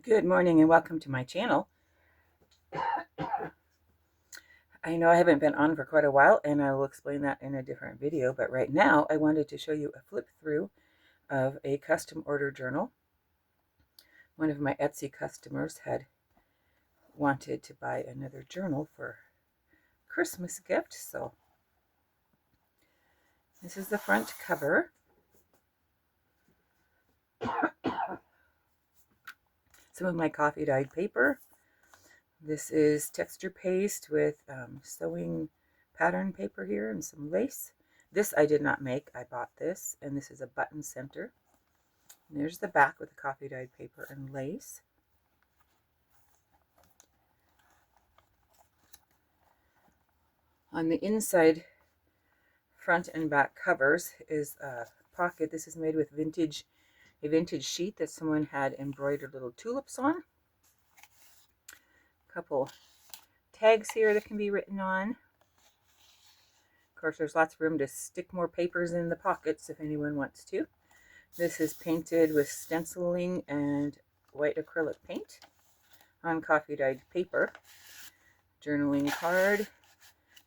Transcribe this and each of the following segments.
Good morning and welcome to my channel. I know I haven't been on for quite a while and I will explain that in a different video, but right now I wanted to show you a flip through of a custom order journal. One of my Etsy customers had wanted to buy another journal for Christmas gift, so this is the front cover. Some of my coffee dyed paper. This is texture paste with sewing pattern paper here and some lace. This I did not make, I bought this, and this is a button center. And there's the back with the coffee dyed paper and lace. On the inside front and back covers is a pocket. This is made with a vintage sheet that someone had embroidered little tulips on. A couple tags here that can be written on. Of course, there's lots of room to stick more papers in the pockets if anyone wants to. This is painted with stenciling and white acrylic paint on coffee dyed paper. Journaling card.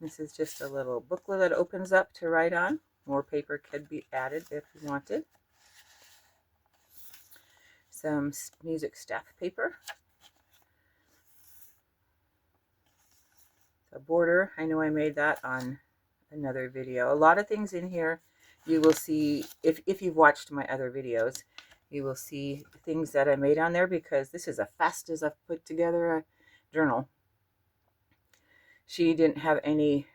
This is just a little booklet that opens up to write on. More paper could be added if you wanted. Some music staff paper. A border. I know I made that on another video. A lot of things in here you will see, if you've watched my other videos, you will see things that I made on there because this is as fast as I've put together a journal. She didn't have any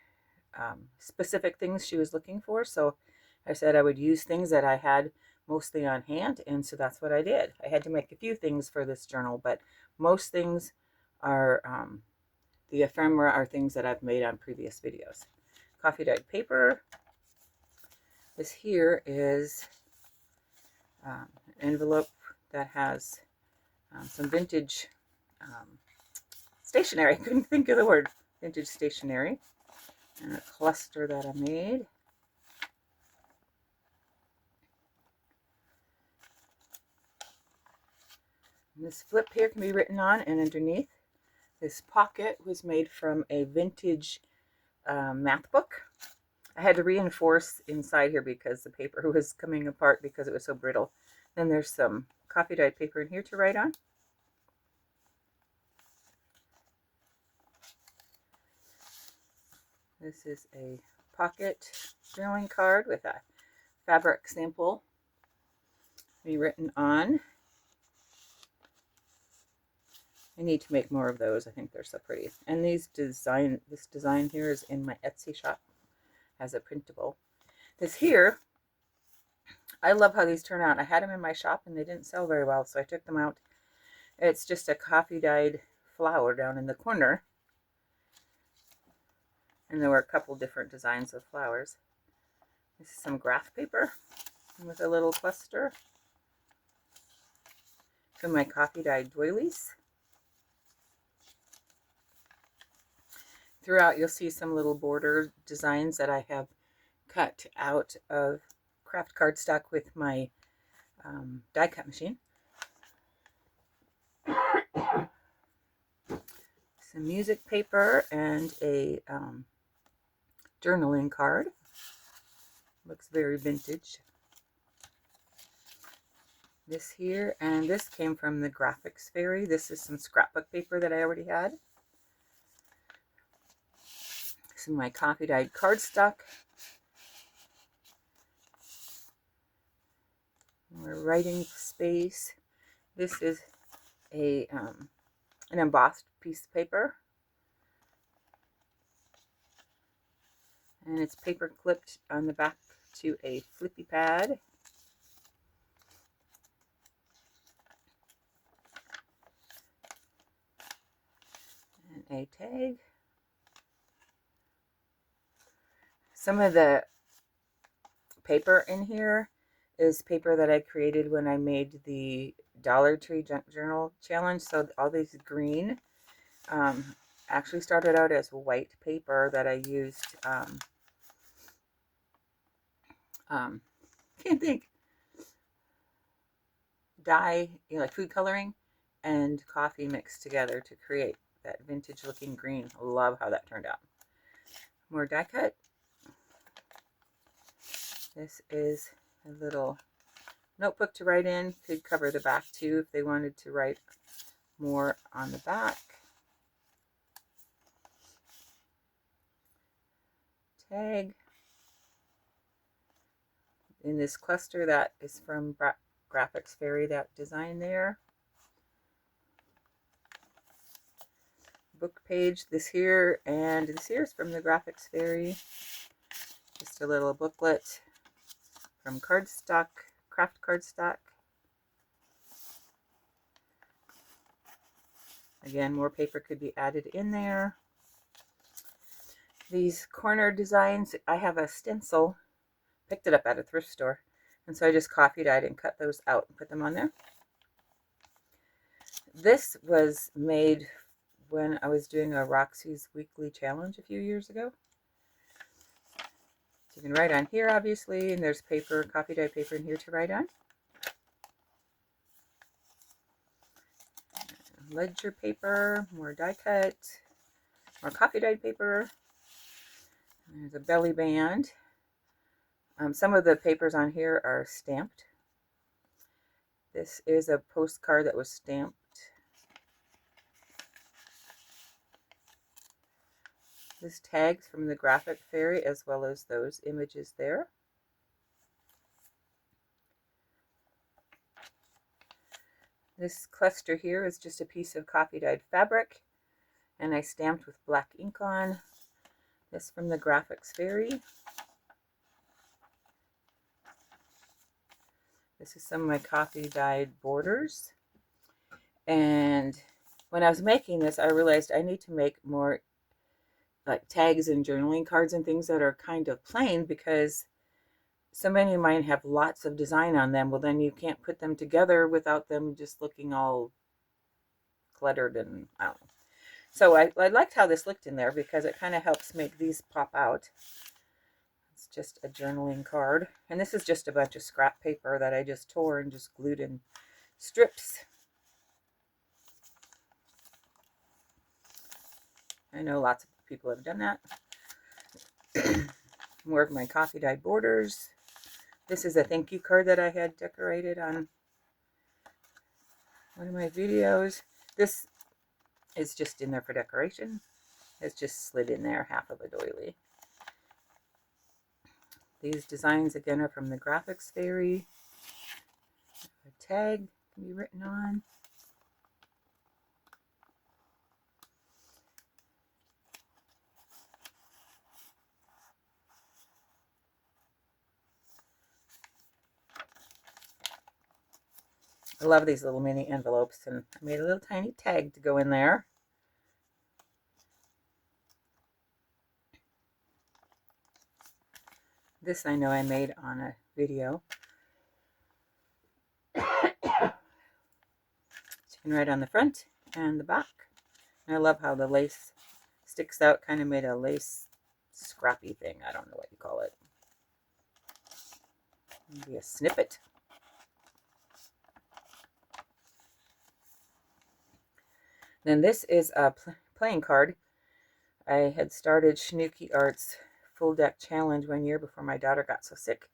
specific things she was looking for, so I said I would use things that I had mostly on hand, and so that's what I did. I had to make a few things for this journal, but most things are the ephemera are things that I've made on previous videos. Coffee dyed paper. This here is an envelope that has some vintage stationery. I couldn't think of the word. Vintage stationery. And a cluster that I made. And this flip here can be written on, and underneath this pocket was made from a vintage math book. I had to reinforce inside here because the paper was coming apart because it was so brittle. Then there's some coffee dyed paper in here to write on. This is a pocket journaling card with a fabric sample to be written on. I need to make more of those. I think they're so pretty. And this design here is in my Etsy shop as a printable. This here, I love how these turn out. I had them in my shop and they didn't sell very well, so I took them out. It's just a coffee dyed flower down in the corner. And there were a couple different designs of flowers. This is some graph paper with a little cluster. Some of my coffee dyed doilies. Throughout, you'll see some little border designs that I have cut out of craft cardstock with my die cut machine. Some music paper and a journaling card. Looks very vintage. This here, and this came from the Graphics Fairy. This is some scrapbook paper that I already had. Some of my coffee dyed cardstock. More writing space. This is a an embossed piece of paper. And it's paper clipped on the back to a flippy pad. And a tag. Some of the paper in here is paper that I created when I made the Dollar Tree Junk Journal Challenge. So all these green actually started out as white paper that I used, can't think, dye, like food coloring, and coffee mixed together to create that vintage looking green. Love how that turned out. More die cut. This is a little notebook to write in. Could cover the back too if they wanted to write more on the back. Tag. In this cluster, that is from Graphics Fairy, that design there. Book page, this here, and this here is from the Graphics Fairy. Just a little booklet from cardstock, craft cardstock. Again, more paper could be added in there. These corner designs, I have a stencil, picked it up at a thrift store, and so I just coffee dyed and cut those out and put them on there. This was made when I was doing a Roxy's weekly challenge a few years ago. So you can write on here, obviously, and there's paper, coffee dyed paper in here to write on. Ledger paper, more die cut, more coffee dyed paper. There's a belly band. Some of the papers on here are stamped. This is a postcard that was stamped. This tags from the Graphic Fairy as well as those images there. This cluster here is just a piece of coffee dyed fabric, and I stamped with black ink on. This from the Graphics Fairy. This is some of my coffee dyed borders. And when I was making this, I realized I need to make more like tags and journaling cards and things that are kind of plain, because so many of mine have lots of design on them. Well, then you can't put them together without them just looking all cluttered and I don't know. So I liked how this looked in there because it kind of helps make these pop out. It's just a journaling card. And this is just a bunch of scrap paper that I just tore and just glued in strips. I know lots of people have done that. More of my coffee dyed borders. This is a thank you card that I had decorated on one of my videos. This is just in there for decoration. It's just slid in there, half of a doily. These designs again are from the Graphics Fairy. A tag can be written on. I love these little mini envelopes, and I made a little tiny tag to go in there. This I know I made on a video. So you can write on the front and the back. And I love how the lace sticks out, kind of made a lace scrappy thing. I don't know what you call it. Maybe a snippet. Then this is a playing card. I had started Schnucki Art's full deck challenge one year before my daughter got so sick,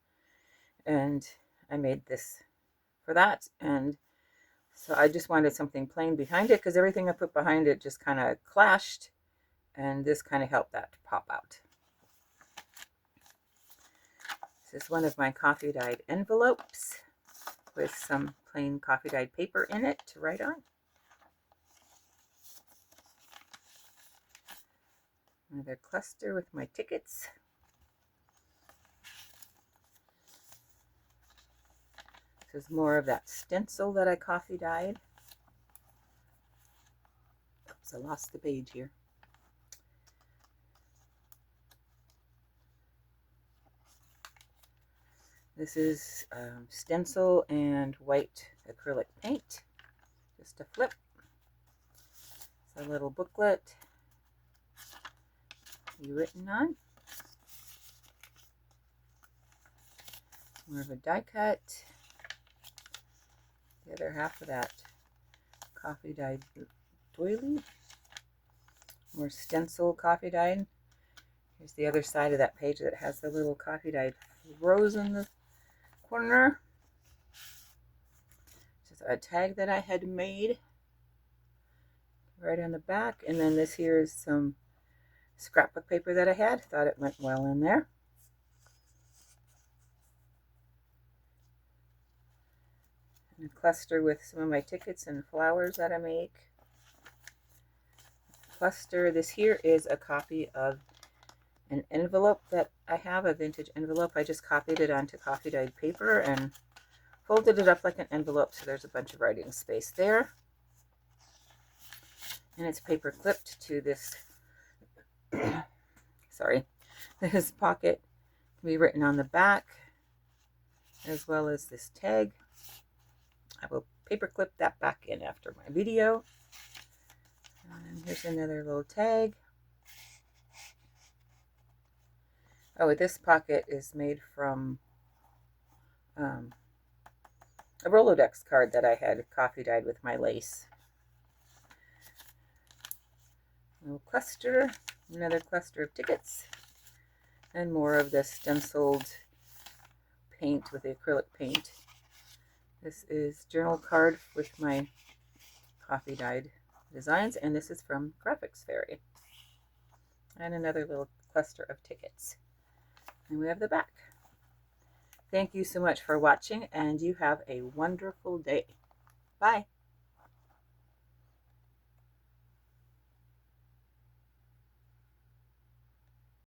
and I made this for that. And so I just wanted something plain behind it because everything I put behind it just kind of clashed, and this kind of helped that to pop out. This is one of my coffee dyed envelopes with some plain coffee dyed paper in it to write on. Another cluster with my tickets. This is more of that stencil that I coffee dyed. Oops, I lost the page here. This is stencil and white acrylic paint. Just a flip. It's a little booklet be written on. More of a die cut. The other half of that coffee dyed doily. More stencil coffee dyed. Here's the other side of that page that has the little coffee dyed rose in the corner. Just a tag that I had made right on the back. And then this here is some scrapbook paper that I had. Thought it went well in there. And a cluster with some of my tickets and flowers that I make. Cluster. This here is a copy of an envelope that I have, a vintage envelope. I just copied it onto coffee dyed paper and folded it up like an envelope, so there's a bunch of writing space there. And it's paper clipped to this, sorry, this pocket. Can be written on the back, as well as this tag. I will paper clip that back in after my video. And here's another little tag. Oh, this pocket is made from a Rolodex card that I had coffee dyed with my lace. A little cluster, another cluster of tickets, and more of the stenciled paint with the acrylic paint. This is journal card with my coffee dyed designs, and this is from Graphics Fairy. And another little cluster of tickets. And we have the back. Thank you so much for watching, and you have a wonderful day. Bye.